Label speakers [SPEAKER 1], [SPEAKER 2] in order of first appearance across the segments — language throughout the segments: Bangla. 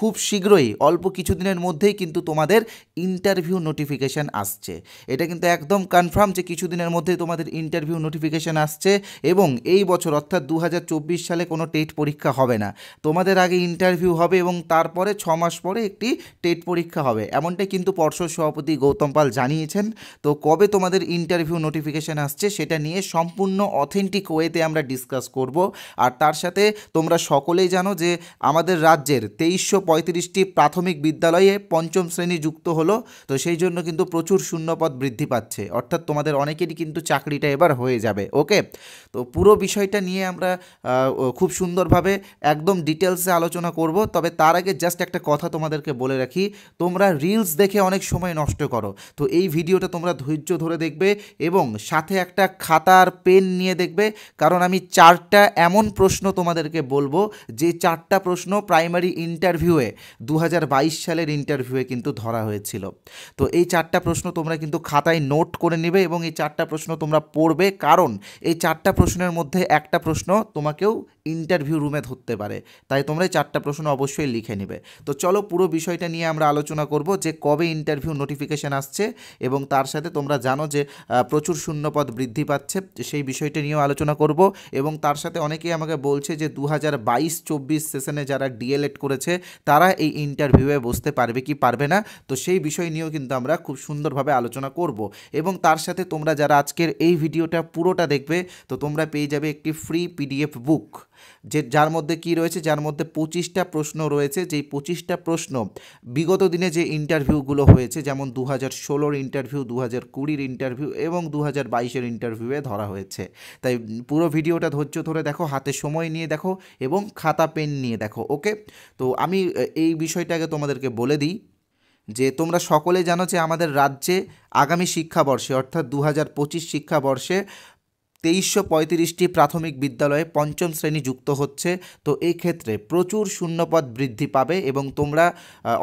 [SPEAKER 1] খুব শীঘ্রই অল্প কিছুদিনের মধ্যেই কিন্তু তোমাদের ইন্টারভিউ নোটিফিকেশান আসছে। এটা কিন্তু একদম কনফার্ম যে কিছুদিনের মধ্যেই তোমাদের ইন্টারভিউ নোটিফিকেশান আসছে এবং এই বছর অর্থাৎ 2024 সালে কোনো টেট পরীক্ষা হবে না। তোমাদের আগে ইন্টারভিউ হবে এবং তারপরে 6 মাস পরে একটি টেট পরীক্ষা হবে, এমনটাই কিন্তু পর্ষদ সভাপতি গৌতম পাল জানিয়েছেন। তো কবে তোমাদের ইন্টারভিউ নোটিফিকেশান আসছে সেটা নিয়ে সম্পূর্ণ অথেন্টিক ওয়েতে আমরা ডিসকাস করব। আর তার সাথে তোমরা সকলেই জানো যে আমাদের রাজ্যের 2335টি প্রাথমিক বিদ্যালয়ে পঞ্চম শ্রেণী যুক্ত হলো। তো সেই জন্য কিন্তু প্রচুর শূন্যপদ বৃদ্ধি পাচ্ছে, অর্থাৎ তোমাদের অনেকেরই কিন্তু চাকরিটা এবার হয়ে যাবে। ওকে, তো পুরো বিষয়টা নিয়ে আমরা খুব সুন্দরভাবে একদম ডিটেলসে আলোচনা করব। তবে তার আগে জাস্ট একটা কথা তোমাদেরকে বলে রাখি, তোমরা রিলস দেখে অনেক সময় নষ্ট করো, তো এই ভিডিওটা তোমরা ধৈর্য ধরে দেখবে এবং সাথে একটা খাতার পেন নিয়ে দেখবে, কারণ আমি 4টা এমন প্রশ্ন তোমাদেরকে বলবো যে 4টা প্রশ্ন প্রাইমারি ইন্টারভিউয়ে 2022 সালের ইন্টারভিউয়ে কিন্তু ধরা হয়েছিল। তো এই 4টা প্রশ্ন তোমরা কিন্তু খাতায় নোট করে নেবে এবং এই 4টা প্রশ্ন তোমরা পড়বে, কারণ এই 4টা প্রশ্নের মধ্যে একটা প্রশ্ন তোমাকেও ইন্টারভিউ রুমে ধরতে পারে, তাই তোমরা এই 4টা প্রশ্ন অবশ্যই লিখে নেবে। তো চলো পুরো বিষয়টা নিয়ে আমরা আলোচনা করব যে কবে ইন্টারভিউ নোটিফিকেশান আসছে এবং তার সাথে তোমরা জানো যে প্রচুর শূন্যপদ বৃদ্ধি পাচ্ছে, সেই বিষয়টা নিয়েও আলোচনা করব। এবং তার সাথে অনেকেই আমাকে বলছে যে 2022-24 সেশনে যারা ডিএলএড করেছে তারা এই ইন্টারভিউয়ে বসতে পারবে কি পারবে না, তো সেই বিষয় নিয়েও কিন্তু আমরা খুব সুন্দরভাবে আলোচনা করব। এবং তার সাথে তোমরা যারা আজকের এই ভিডিওটা পুরোটা দেখবে তো তোমরা পেয়ে যাবে একটি ফ্রি পিডিএফ বুক, যার মধ্যে কি রয়েছে, যার মধ্যে 25টা প্রশ্ন রয়েছে। যেই 25টা প্রশ্ন বিগত দিনে যে ইন্টারভিউগুলো হয়েছে, যেমন 2016-র ইন্টারভিউ, 2020-র ইন্টারভিউ এবং 2022-এর ইন্টারভিউয়ে ধরা হয়েছে। তাই পুরো ভিডিওটা ধৈর্য ধরে দেখো, হাতে সময় নিয়ে দেখো এবং খাতা পেন নিয়ে দেখো। ওকে, তো আমি এই বিষয়টাকে তোমাদেরকে বলে দিই যে তোমরা সকলে জানো যে আমাদের রাজ্যে আগামী শিক্ষাবর্ষে অর্থাৎ 2025 শিক্ষাবর্ষে 2335টি প্রাথমিক বিদ্যালয়ে পঞ্চম শ্রেণী যুক্ত হচ্ছে। তো এই ক্ষেত্রে প্রচুর শূন্যপদ বৃদ্ধি পাবে এবং তোমরা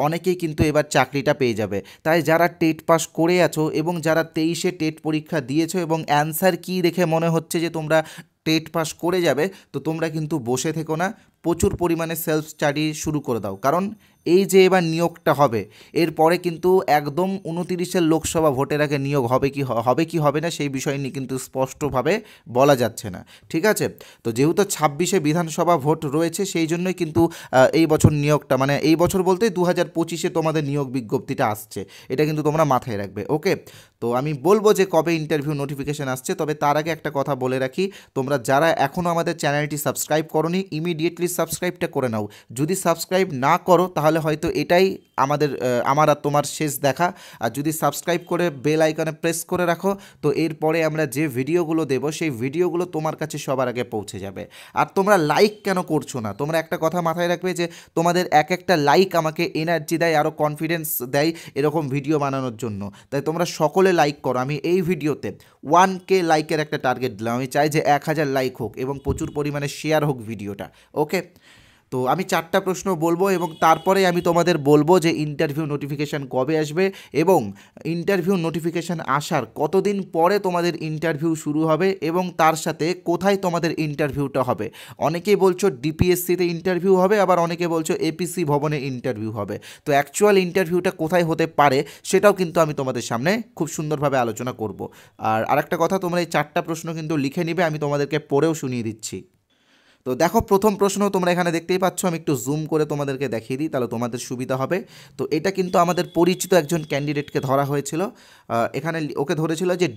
[SPEAKER 1] অনেকেই কিন্তু এবার চাকরিটা পেয়ে যাবে। তাই যারা টেট পাস করে আছো এবং যারা 23-এ টেট পরীক্ষা দিয়েছো এবং অ্যান্সার কি দেখে মনে হচ্ছে যে তোমরা টেট পাস করে যাবে, তো তোমরা কিন্তু বসে থেকো না, প্রচুর পরিমাণে সেলফ স্টাডি শুরু করে দাও। কারণ এই যে এবার নিয়োগটা হবে, এরপরে কিন্তু একদম 29-এর লোকসভা ভোটের আগে নিয়োগ হবে কি হবে না সেই বিষয় নিয়ে কিন্তু স্পষ্টভাবে বলা যাচ্ছে না। ঠিক আছে, তো যেহেতু 26-এ বিধানসভা ভোট রয়েছে সেই জন্যই কিন্তু এই বছর নিয়োগটা, মানে এই বছর বলতে 2025-এ তোমাদের নিয়োগ বিজ্ঞপ্তিটা আসছে, এটা কিন্তু তোমরা মাথায় রাখবে। ওকে, তো আমি বলবো যে কবে ইন্টারভিউ নোটিফিকেশান আসছে, তবে তার আগে একটা কথা বলে রাখি, তোমরা যারা এখনও আমাদের চ্যানেলটি সাবস্ক্রাইব করোনি ইমিডিয়েটলি সাবস্ক্রাইবটা করে নাও। যদি সাবস্ক্রাইব না করো তাহলে হয়তো এটাই আমার আর তোমার শেষ দেখা, আর যদি সাবস্ক্রাইব করে বেল আইকনে প্রেস করে রাখো তো এরপরে আমরা যে ভিডিওগুলো দেবো সেই ভিডিওগুলো তোমার কাছে সবার আগে পৌঁছে যাবে। আর তোমরা লাইক কেন করছো না, তোমরা একটা কথা মাথায় রাখবে যে তোমাদের একটা লাইক আমাকে এনার্জি দেয়, আরও কনফিডেন্স দেয় এরকম ভিডিও বানানোর জন্য। তাই তোমরা সকলে লাইক করো। আমি এই ভিডিওতে 1K লাইকের একটা টার্গেট দিলাম, আমি চাই যে 1000 লাইক হোক এবং প্রচুর পরিমাণে শেয়ার হোক ভিডিওটা। ওকে, তো আমি 4টা প্রশ্ন বলবো এবং তারপরে আমি তোমাদের বলবো যে ইন্টারভিউ নোটিফিকেশান কবে আসবে এবং ইন্টারভিউ নোটিফিকেশান আসার কতদিন পরে তোমাদের ইন্টারভিউ শুরু হবে এবং তার সাথে কোথায় তোমাদের ইন্টারভিউটা হবে। অনেকেই বলছো ডিপিএসসিতে ইন্টারভিউ হবে, আবার অনেকে বলছো এপিসি ভবনে ইন্টারভিউ হবে। তো অ্যাকচুয়াল ইন্টারভিউটা কোথায় হতে পারে সেটাও কিন্তু আমি তোমাদের সামনে খুব সুন্দরভাবে আলোচনা করব। আর আরেকটা কথা, তোমরা এই 4টা প্রশ্ন কিন্তু লিখে নিবে, আমি তোমাদেরকে পড়েও শুনিয়ে দিচ্ছি। তো দেখো প্রথম প্রশ্ন তোমরা এখানে দেখতেই পাচ্ছ, আমি একটু জুম করে তোমাদেরকে দেখিয়ে দিই তাহলে তোমাদের সুবিধা হবে। তো এটা কিন্তু আমাদের পরিচিত একজন ক্যান্ডিডেটকে ধরা হয়েছিল, এখানে ওকে ধরেছিল যে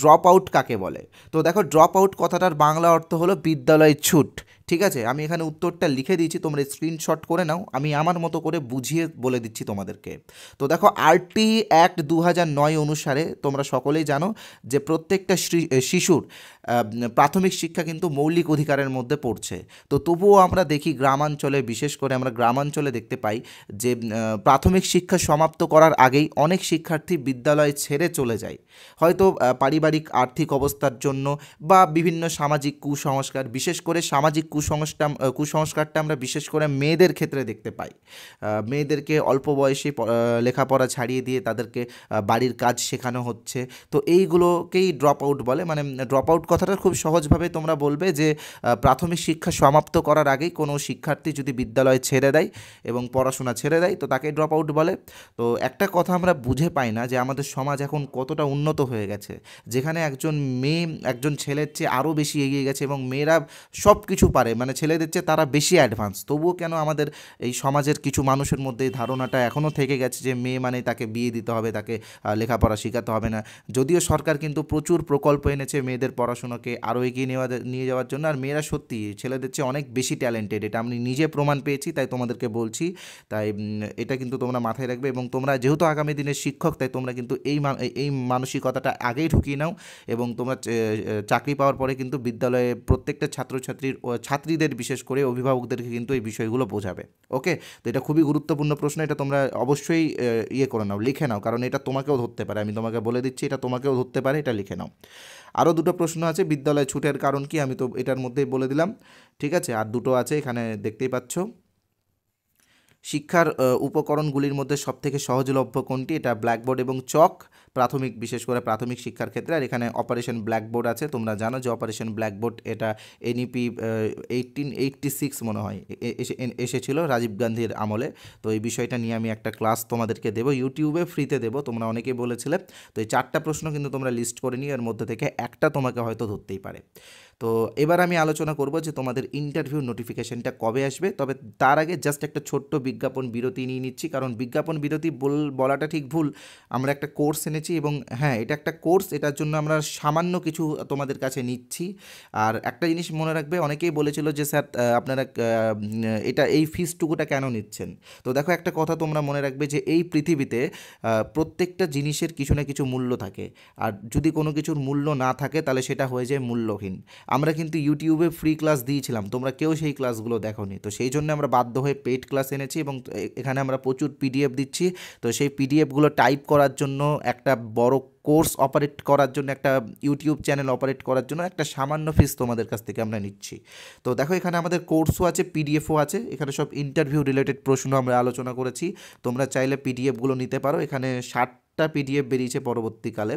[SPEAKER 1] ড্রপ আউট কাকে বলে। তো দেখো ড্রপ আউট কথাটার বাংলা অর্থ হলো বিদ্যালয় ছুট। ঠিক আছে, আমি এখানে উত্তরটা লিখে দিয়েছি, তোমরা স্ক্রিনশট করে নাও, আমি আমার মতো করে বুঝিয়ে বলে দিচ্ছি তোমাদেরকে। তো দেখো আরটি অ্যাক্ট 2009 অনুসারে তোমরা সকলেই জানো যে প্রত্যেকটা শিশুর প্রাথমিক শিক্ষা কিন্তু মৌলিক অধিকারের মধ্যে পড়ছে। তো তবুও আমরা দেখি গ্রামাঞ্চলে, বিশেষ করে আমরা গ্রামাঞ্চলে দেখতে পাই যে প্রাথমিক শিক্ষা সমাপ্ত করার আগেই অনেক শিক্ষার্থী বিদ্যালয় ছেড়ে চলে যায়, হয়তো পারিবারিক আর্থিক অবস্থার জন্য বা বিভিন্ন সামাজিক কুসংস্কার, বিশেষ করে সামাজিক কুসংস্কারটা আমরা বিশেষ করে মেয়েদের ক্ষেত্রে দেখতে পাই। মেয়েদেরকে অল্প বয়সে লেখাপড়া ছাড়িয়ে দিয়ে তাদেরকে বাড়ির কাজ শেখানো হচ্ছে। তো এইগুলোকেই ড্রপ আউট বলে। মানে ড্রপ আউট কথাটা খুব সহজভাবে তোমরা বলবে যে প্রাথমিক শিক্ষা সমাপ্ত করার আগেই কোনো শিক্ষার্থী যদি বিদ্যালয় ছেড়ে দেয় এবং পড়াশোনা ছেড়ে দেয় তো তাকে ড্রপ আউট বলে। তো একটা কথা আমরা বুঝে পাই না যে আমাদের সমাজ এখন কতটা উন্নত হয়ে গেছে, যেখানে একজন মেয়ে একজন ছেলের চেয়ে আরও বেশি এগিয়ে গেছে এবং মেয়েরা সব কিছু পারে, মানে ছেলেদের চেয়ে তারা বেশি অ্যাডভান্স। তবুও কেন আমাদের এই সমাজের কিছু মানুষের মধ্যে এই ধারণাটা এখনও থেকে গেছে যে মেয়ে মানে তাকে বিয়ে দিতে হবে, তাকে লেখাপড়া শেখাতে হবে না। যদিও সরকার কিন্তু প্রচুর প্রকল্প এনেছে মেয়েদের পড়াশোনাকে আরও এগিয়ে নিয়ে যাওয়ার জন্য। আর মেয়েরা সত্যি ছেলেদের চেয়ে অনেক বেশি ট্যালেন্টেড, এটা আমি নিজে প্রমাণ পেয়েছি, তাই তোমাদেরকে বলছি। তাই এটা কিন্তু তোমরা মাথায় রাখবে এবং তোমরা যেহেতু আগামী দিনের শিক্ষক, তাই তোমরা কিন্তু এই মানসিকতাটা আগেই ঢুকিয়ে নাও এবং তোমরা চাকরি পাওয়ার পরে কিন্তু বিদ্যালয়ে প্রত্যেকটা ছাত্রীদের বিশেষ করে অভিভাবকদেরকে কিন্তু এই বিষয়গুলো বোঝাবে। ওকে, তো এটা খুবই গুরুত্বপূর্ণ প্রশ্ন, এটা তোমরা অবশ্যই করে নাও, লিখে নাও, কারণ এটা তোমাকেও ধরতে পারে। আমি তোমাকে বলে দিচ্ছি এটা তোমাকেও ধরতে পারে, এটা লিখে নাও। আরও দুটো প্রশ্ন আছে, বিদ্যালয় ছুটের কারণ কি, আমি তো এটার মধ্যেই বলে দিলাম। ঠিক আছে, আর দুটো আছে এখানে দেখতেই পাচ্ছ। শিক্ষার উপকরণগুলির মধ্যে সবথেকে সহজলভ্য কোনটি? এটা ব্ল্যাকবোর্ড এবং চক, বিশেষ করে প্রাথমিক শিক্ষার ক্ষেত্রে। আর এখানে অপারেশন ব্ল্যাকবোর্ড আছে। তোমরা জানো যে অপারেশন ব্ল্যাকবোর্ড এটা NEP 1886 মনে হয় এসেছিল রাজীব গান্ধীর আমলে। তো এই বিষয়টা নিয়ে আমি একটা ক্লাস তোমাদেরকে দেবো, ইউটিউবে ফ্রিতে দেবো, তোমরা অনেকেই বলেছিলে। তো এই 4টা প্রশ্ন কিন্তু তোমরা লিস্ট করে নিও, এর মধ্যে থেকে একটা তোমাকে হয়তো ধরতেই পারে। তো এবার আমি আলোচনা করব যে তোমাদের ইন্টারভিউ নোটিফিকেশনটা কবে আসবে। তবে তার আগে জাস্ট একটা ছোট্ট বিজ্ঞাপন বিরতি নিয়ে নিচ্ছি, কারণ বিজ্ঞাপন বিরতি বলাটা ঠিক ভুল। আমরা একটা কোর্স এনেছি এবং হ্যাঁ এটা একটা কোর্স, এটার জন্য আমরা সামান্য কিছু তোমাদের কাছে নিচ্ছি। আর একটা জিনিস মনে রাখবে, অনেকেই বলেছিল যে স্যার আপনারা এই ফিসটুকুটা কেন নিচ্ছেন। তো দেখো একটা কথা তোমরা মনে রাখবে যে এই পৃথিবীতে প্রত্যেকটা জিনিসের কিছু না কিছু মূল্য থাকে, আর যদি কোনো কিছুর মূল্য না থাকে তাহলে সেটা হয়ে যায় মূল্যহীন। আমরা কিন্তু ইউটিউবে ফ্রি ক্লাস দিয়েছিলাম, তোমরা কেউ সেই ক্লাসগুলো দেখোনি, তো সেই জন্য আমরা বাধ্য হয়ে পেইড ক্লাস এনেছি এবং এখানে আমরা প্রচুর PDF দিচ্ছি। তো সেই PDFগুলো টাইপ করার জন্য, একটা বড় কোর্স অপারেট করার জন্য, একটা ইউটিউব চ্যানেল অপারেট করার জন্য একটা সামান্য ফিস তোমাদের কাছ থেকে আমরা নিচ্ছি। তো দেখো এখানে আমাদের কোর্সও আছে, PDFও আছে, এখানে সব ইন্টারভিউ রিলেটেড প্রশ্ন আমরা আলোচনা করেছি। তোমরা চাইলে PDFগুলো নিতে পারো। এখানে 60টা PDF বেরিয়েছে পরবর্তীকালে,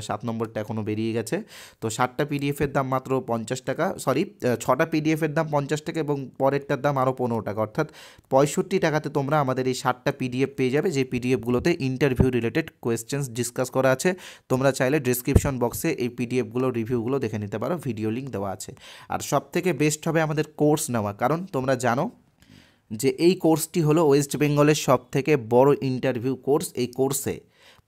[SPEAKER 1] 7 নম্বরটা এখনও বেরিয়ে গেছে। তো 60টা PDFের দাম মাত্র 50 টাকা, 6টা PDFের দাম 50 টাকা এবং পরেরটার দাম আরও 15 টাকা, অর্থাৎ 65 টাকাতে তোমরা আমাদের এই 60টা PDF পেয়ে যাবে, যে PDFগুলোতে ইন্টারভিউ রিলেটেড কোয়েশ্চেন্স ডিসকাস করা আছে। তোমরা চাইলে ডেসক্রিপশন বক্সে এই PDFগুলো রিভিউগুলো দেখে নিতে পারো, ভিডিও লিঙ্ক দেওয়া আছে। আর সবথেকে বেস্ট হবে আমাদের কোর্স নেওয়া, কারণ তোমরা জানো যে এই কোর্সটি হলো ওয়েস্ট বেঙ্গলের সবথেকে বড় ইন্টারভিউ কোর্স। এই কোর্সে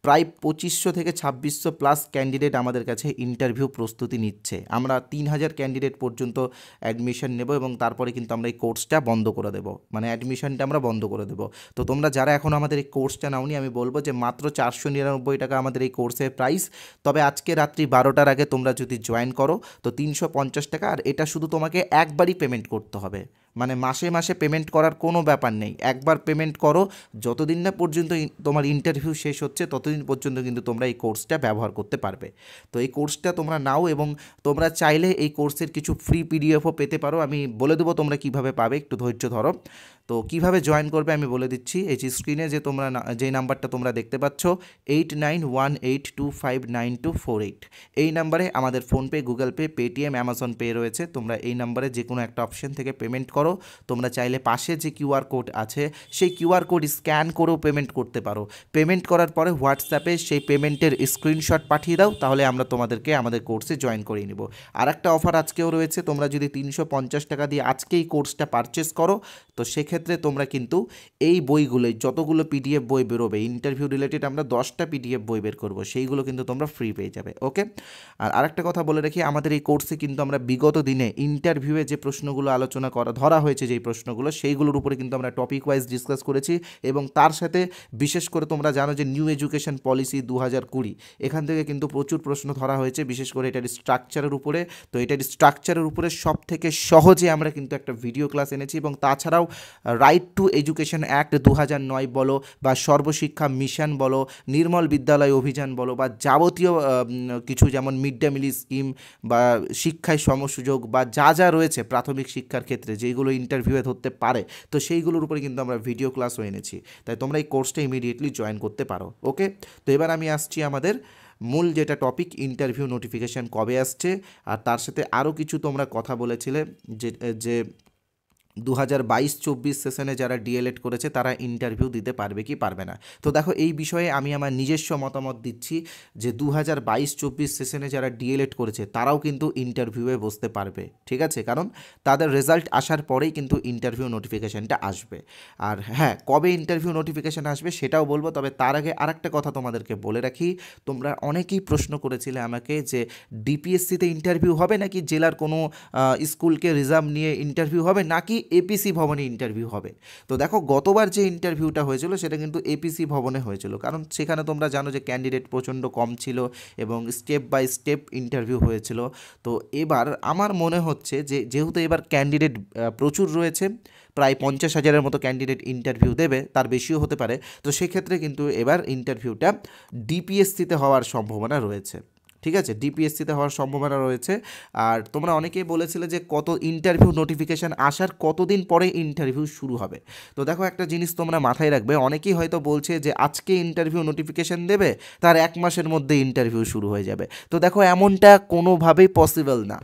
[SPEAKER 1] প্রায় 2500 থেকে 2600 প্লাস ক্যান্ডিডেট আমাদের কাছে ইন্টারভিউ প্রস্তুতি নিচ্ছে। আমরা 3000 ক্যান্ডিডেট পর্যন্ত অ্যাডমিশন নেব এবং তারপরে কিন্তু আমরা এই কোর্সটা বন্ধ করে দেবো, মানে অ্যাডমিশনটা আমরা বন্ধ করে দেবো। তো তোমরা যারা এখন আমাদের এই কোর্সটা নাওনি, আমি বলবো যে মাত্র 499 টাকা আমাদের এই কোর্সের প্রাইস। তবে আজকে রাত্রি 12টার আগে তোমরা যদি জয়েন করো তো 350 টাকা, আর এটা শুধু তোমাকে একবারই পেমেন্ট করতে হবে, মানে মাসে মাসে পেমেন্ট করার কোনো ব্যাপার নেই। একবার পেমেন্ট করো, যতদিন না পর্যন্ত তোমার ইন্টারভিউ শেষ হচ্ছে ততদিন পর্যন্ত কিন্তু তোমরা এই কোর্সটা ব্যবহার করতে পারবে। তো এই কোর্সটা তোমরা নাও এবং তোমরা চাইলে এই কোর্সের কিছু ফ্রি PDFও পেতে পারো। আমি বলে দেবো তোমরা কিভাবে পাবে, একটু ধৈর্য ধরো। তো কিভাবে জয়েন করবে আমি বলে দিচ্ছি। এই যে স্ক্রিনে যে তোমরা যেই নাম্বারটা তোমরা দেখতে পাচ্ছ 8918259248, এই নাম্বারে আমাদের PhonePe, Google pay, Paytm, Amazon pay রয়েছে। তোমরা এই নাম্বারে যে কোনো একটা অপশন থেকে পেমেন্ট করো। তোমরা চাইলে পাশে যে QR কোড আছে সেই QR কোড স্ক্যান করেও পেমেন্ট করতে পারো। পেমেন্ট করার পরে হোয়াটসঅ্যাপে সেই পেমেন্টের স্ক্রিনশট পাঠিয়ে দাও, তাহলে আমরা তোমাদেরকে আমাদের কোর্সে জয়েন করিয়ে নিব। আর একটা অফার আজকেও রয়েছে, তোমরা যদি 350 টাকা দিয়ে আজকেই কোর্সটা পারচেস করো তো সেক্ষেত্রে তোমরা কিন্তু এই বইগুলোই, যতগুলো PDF বই বেরোবে ইন্টারভিউ রিলেটেড, আমরা 10টা PDF বই বের করবো, সেইগুলো কিন্তু তোমরা ফ্রি পেয়ে যাবে। ওকে, আর আরেকটা কথা বলে রাখি, আমাদের এই কোর্সে কিন্তু আমরা বিগত দিনে ইন্টারভিউয়ে যে প্রশ্নগুলো আলোচনা ধরা হয়েছে, যেই প্রশ্নগুলো, সেইগুলোর উপরে কিন্তু আমরা টপিক ওয়াইজ ডিসকাস করেছি। এবং তার সাথে বিশেষ করে তোমরা জানো যে নিউ এডুকেশন পলিসি 2020, এখান থেকে কিন্তু প্রচুর প্রশ্ন ধরা হয়েছে, বিশেষ করে এটার স্ট্রাকচারের উপরে। তো এটার স্ট্রাকচারের উপরে সব থেকে সহজে আমরা কিন্তু একটা ভিডিও ক্লাস এনেছি এবং তাছাড়াও রাইট টু এডুকেশন অ্যাক্ট 2009 বলো, বা সর্বশিক্ষা মিশন বলো, নির্মল বিদ্যালয় অভিযান বলো, বা যাবতীয় কিছু যেমন মিড ডে মিল স্কিম বা শিক্ষায় সমসুযোগ বা যা যা রয়েছে প্রাথমিক শিক্ষার ক্ষেত্রে যেগুলো ইন্টারভিউয়ে ধরতে পারে, তো সেইগুলোর উপরে কিন্তু আমরা ভিডিও ক্লাসও এনেছি। তাই তোমরা এই কোর্সটা ইমিডিয়েটলি জয়েন করতে পারো। ওকে, তো এবার আমি আসছি আমাদের মূল যেটা টপিক, ইন্টারভিউ নোটিফিকেশান কবে আসছে, আর তার সাথে আরও কিছু তোমরা কথা বলেছিলে যে 2022-24 সেশনে যারা ডিএলএড করেছে তারা ইন্টারভিউ দিতে পারবে কি পারবে না। তো দেখো, এই বিষয়ে আমি আমার নিজস্ব মতামত দিচ্ছি যে 2022-24 সেশনে যারা ডিএলএড করেছে তারাও কিন্তু ইন্টারভিউয়ে বসতে পারবে, ঠিক আছে, কারণ তাদের রেজাল্ট আসার পরেই কিন্তু ইন্টারভিউ নোটিফিকেশানটা আসবে। আর হ্যাঁ, কবে ইন্টারভিউ নোটিফিকেশান আসবে সেটাও বলবো, তবে তার আগে আরেকটা কথা তোমাদেরকে বলে রাখি। তোমরা অনেকেই প্রশ্ন করেছিলে আমাকে যে ডিপিএসসিতে ইন্টারভিউ হবে নাকি জেলার কোনো স্কুলকে রিজার্ভ নিয়ে ইন্টারভিউ হবে, নাকি এপিসি ভবনে ইন্টারভিউ হবে। তো দেখো, গতবার যে ইন্টারভিউটা হয়েছিল সেটা কিন্তু এপিসি ভবনে হয়েছিল, কারণ সেখানে তোমরা জানো যে ক্যান্ডিডেট প্রচণ্ড কম ছিল এবং স্টেপ বাই স্টেপ ইন্টারভিউ হয়েছিল। তো এবার আমার মনে হচ্ছে যে যেহেতু এবার ক্যান্ডিডেট প্রচুর রয়েছে, প্রায় 50,000-এর মতো ক্যান্ডিডেট ইন্টারভিউ দেবে, তার বেশিও হতে পারে, তো সেক্ষেত্রে কিন্তু এবার ইন্টারভিউটা ডিপিএসসিতে হওয়ার সম্ভাবনা রয়েছে, ঠিক আছে, ডিপিএসসিতে হওয়ার সম্ভাবনা রয়েছে। আর তোমরা অনেকেই বলেছিলে যে কত ইন্টারভিউ নোটিফিকেশান আসার কতদিন পরে ইন্টারভিউ শুরু হবে। তো দেখো, একটা জিনিস তোমরা মাথায় রাখবে, অনেকেই হয়তো বলছে যে আজকে ইন্টারভিউ নোটিফিকেশান দেবে, তার 1 মাসের মধ্যে ইন্টারভিউ শুরু হয়ে যাবে। তো দেখো, এমনটা কোনোভাবেই পসিবল না।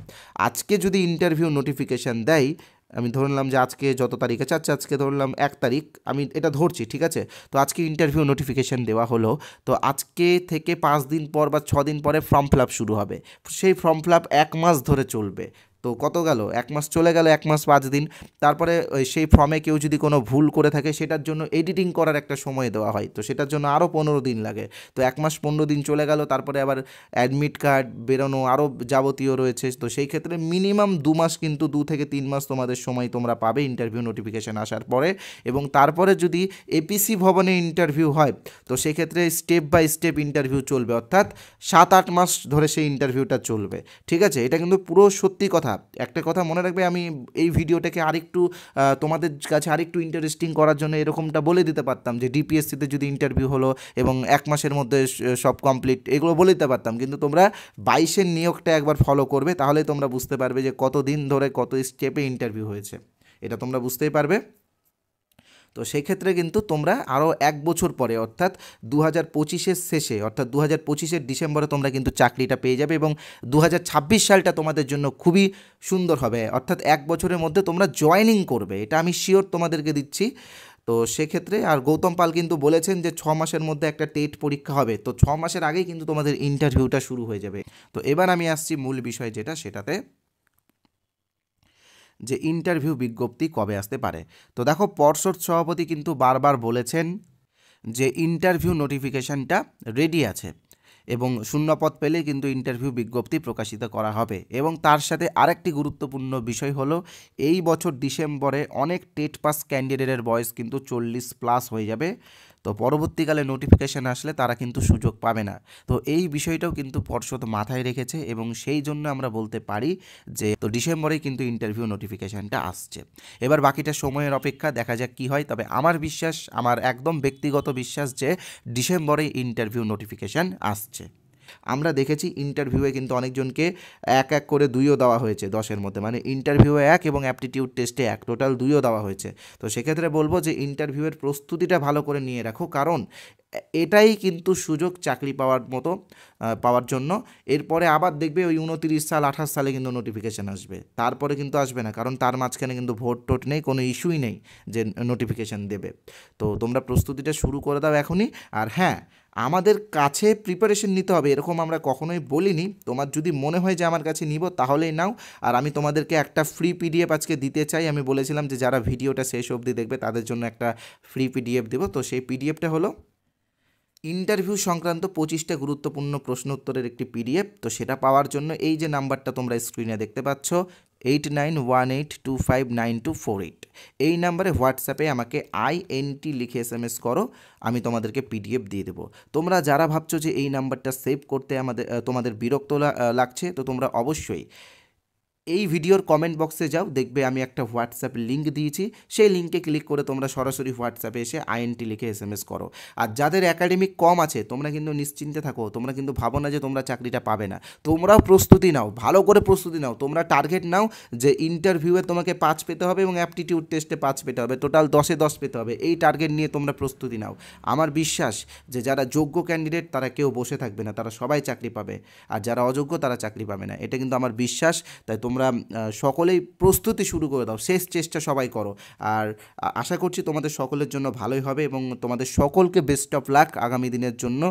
[SPEAKER 1] আজকে যদি ইন্টারভিউ নোটিফিকেশান দেয়, আমি ধরলাম যে আজকে যত তারিখ আছে, আচ্ছা আজকে ধরলাম 1 তারিখ, আমি এটা ধরছি, ঠিক আছে, তো আজকে ইন্টারভিউ নোটিফিকেশান দেওয়া হলো, তো আজকে থেকে 5 দিন পর বা 6 দিন পরে ফর্ম ফিল আপ শুরু হবে। সেই ফর্ম ফিল আপ 1 মাস ধরে চলবে। তো কত গেল, 1 মাস চলে গেল, 1 মাস 5 দিন। তারপরে সেই ফর্মে কেউ যদি কোনো ভুল করে থাকে সেটার জন্য এডিটিং করার একটা সময় দেওয়া হয়, তো সেটার জন্য আরও 15 দিন লাগে। তো 1 মাস 15 দিন চলে গেল, তারপরে আবার অ্যাডমিট কার্ড বেরোনো আরও যাবতীয় রয়েছে। তো সেই ক্ষেত্রে মিনিমাম 2 মাস, কিন্তু 2 থেকে 3 মাস তোমাদের সময় তোমরা পাবে ইন্টারভিউ নোটিফিকেশান আসার পরে। এবং তারপরে যদি এপিসি ভবনে ইন্টারভিউ হয়, তো সেক্ষেত্রে স্টেপ বাই স্টেপ ইন্টারভিউ চলবে, অর্থাৎ 7-8 মাস ধরে সেই ইন্টারভিউটা চলবে, ঠিক আছে। এটা কিন্তু পুরো সত্যি কথা। একটা কথা মনে রাখবে, আমি এই ভিডিওটাকে আরেকটু তোমাদের কাছে আরেকটু ইন্টারেস্টিং করার জন্য এরকমটা বলে দিতে পারতাম যে ডিপিএসসিতে যদি ইন্টারভিউ হলো এবং 1 মাসের মধ্যে সব কমপ্লিট, এগুলো বলে দিতে পারতাম, কিন্তু তোমরা 22-এর নিয়োগটা একবার ফলো করবে, তাহলে তোমরা বুঝতে পারবে যে কত দিন ধরে কত স্টেপে ইন্টারভিউ হয়েছে, এটা তোমরা বুঝতেই পারবে। তো সেই ক্ষেত্রে কিন্তু তোমরা আরও 1 বছর পরে, অর্থাৎ 2025-এর শেষে, অর্থাৎ 2025-এর ডিসেম্বরে তোমরা কিন্তু চাকরিটা পেয়ে যাবে, এবং 2026 সালটা তোমাদের জন্য খুবই সুন্দর হবে, অর্থাৎ 1 বছরের মধ্যে তোমরা জয়েনিং করবে, এটা আমি শিওর তোমাদেরকে দিচ্ছি। তো সেক্ষেত্রে আর গৌতম পাল কিন্তু বলেছেন যে 6 মাসের মধ্যে একটা টেট পরীক্ষা হবে, তো 6 মাসের আগেই কিন্তু তোমাদের ইন্টারভিউটা শুরু হয়ে যাবে। তো এবার আমি আসছি মূল বিষয় যেটা, সেটাতে যে ইন্টারভিউ বিজ্ঞপ্তি কবে আসতে পারে। তো দেখো, পর্ষদ সভাপতি কিন্তু বারবার বলেছেন যে ইন্টারভিউ নোটিফিকেশানটা রেডি আছে এবং শূন্যপদ পেলে কিন্তু ইন্টারভিউ বিজ্ঞপ্তি প্রকাশিত করা হবে। এবং তার সাথে আরেকটি গুরুত্বপূর্ণ বিষয় হলো, এই বছর ডিসেম্বরে অনেক টেট পাস ক্যান্ডিডেটের বয়স কিন্তু 40+ হয়ে যাবে, তো পরবর্তীকালে নোটিফিকেশান আসলে তারা কিন্তু সুযোগ পাবে না। তো এই বিষয়টাও কিন্তু পর্ষদ মাথায় রেখেছে, এবং সেই জন্য আমরা বলতে পারি যে তো ডিসেম্বরেই কিন্তু ইন্টারভিউ নোটিফিকেশানটা আসছে। এবার বাকিটা সময়ের অপেক্ষা, দেখা যাক কী হয়। তবে আমার বিশ্বাস, আমার একদম ব্যক্তিগত বিশ্বাস যে ডিসেম্বরেই ইন্টারভিউ নোটিফিকেশান আসছে। আমরা দেখেছি ইন্টারভিউয়ে কিন্তু অনেকজনকে 1 করে 2ও দেওয়া হয়েছে 10-এর মধ্যে, মানে ইন্টারভিউয়ে 1 এবং অ্যাপটিটিউড টেস্টে 1, টোটাল 2ও দেওয়া হয়েছে। তো সেক্ষেত্রে বলবো যে ইন্টারভিউয়ের প্রস্তুতিটা ভালো করে নিয়ে রাখো, কারণ এটাই কিন্তু সুযোগ চাকরি পাওয়ার মতো, পাওয়ার জন্য। এরপরে আবার দেখবে ওই 29 সাল 28 সালে কিন্তু নোটিফিকেশান আসবে, তারপরে কিন্তু আসবে না, কারণ তার মাঝখানে কিন্তু ভোট টোট নেই, কোনো ইস্যুই নেই যে নোটিফিকেশান দেবে। তো তোমরা প্রস্তুতিটা শুরু করে দাও এখনই। আর হ্যাঁ, আমাদের কাছে প্রিপারেশন নিতে হবে এরকম আমরা কখনোই বলিনি। তোমার যদি মনে হয় যে আমার কাছে নিব, তাহলেই নাও। আর আমি তোমাদেরকে একটা ফ্রি পিডিএফ আজকে দিতে চাই। আমি বলেছিলাম যে যারা ভিডিওটা শেষ অবধি দেখবে তাদের জন্য একটা ফ্রি পিডিএফ দেবো। তো সেই পিডিএফটা হলো ইন্টারভিউ সংক্রান্ত 25টা গুরুত্বপূর্ণ প্রশ্ন উত্তরের একটি পিডিএফ। তো সেটা পাওয়ার জন্য এই যে নাম্বারটা তোমরা স্ক্রিনে দেখতে পাচ্ছ, 8918259248, এই নাম্বারে হোয়াটসঅ্যাপে আমাকে INT লিখে SMS করো, আমি তোমাদেরকে পিডিএফ দিয়ে দেবো। তোমরা যারা ভাবছো যে এই নাম্বারটা সেভ করতে তোমাদের বিরক্ত লাগছে, তো তোমরা অবশ্যই এই ভিডিওর কমেন্ট বক্সে যাও, দেখবে আমি একটা হোয়াটসঅ্যাপ লিঙ্ক দিয়েছি, সেই লিঙ্কে ক্লিক করে তোমরা সরাসরি হোয়াটসঅ্যাপে এসে আইএনটি লিখে এসএমএস করো। আর যাদের একাডেমিক কম আছে তোমরা কিন্তু নিশ্চিন্তে থাকো, তোমরা কিন্তু ভাবো না যে তোমরা চাকরিটা পাবে না, তোমরাও প্রস্তুতি নাও, ভালো করে প্রস্তুতি নাও, তোমরা টার্গেট নাও যে ইন্টারভিউয়ে তোমাকে 5 পেতে হবে এবং অ্যাপটিটিউড টেস্টে 5 পেতে হবে, টোটাল 10-এ 10 পেতে হবে, এই টার্গেট নিয়ে তোমরা প্রস্তুতি নাও। আমার বিশ্বাস যে যারা যোগ্য ক্যান্ডিডেট তারা কেউ বসে থাকবে না, তারা সবাই চাকরি পাবে, আর যারা অযোগ্য তারা চাকরি পাবে না, এটা কিন্তু আমার বিশ্বাস। তাই তোমরা সকলেই প্রস্তুতি শুরু করে দাও, শেষ চেষ্টা সবাই করো। আর আশা করছি তোমাদের সকলের জন্য ভালোই হবে এবং তোমাদের সকলকে বেস্ট অফ লাক আগামী দিনের জন্য।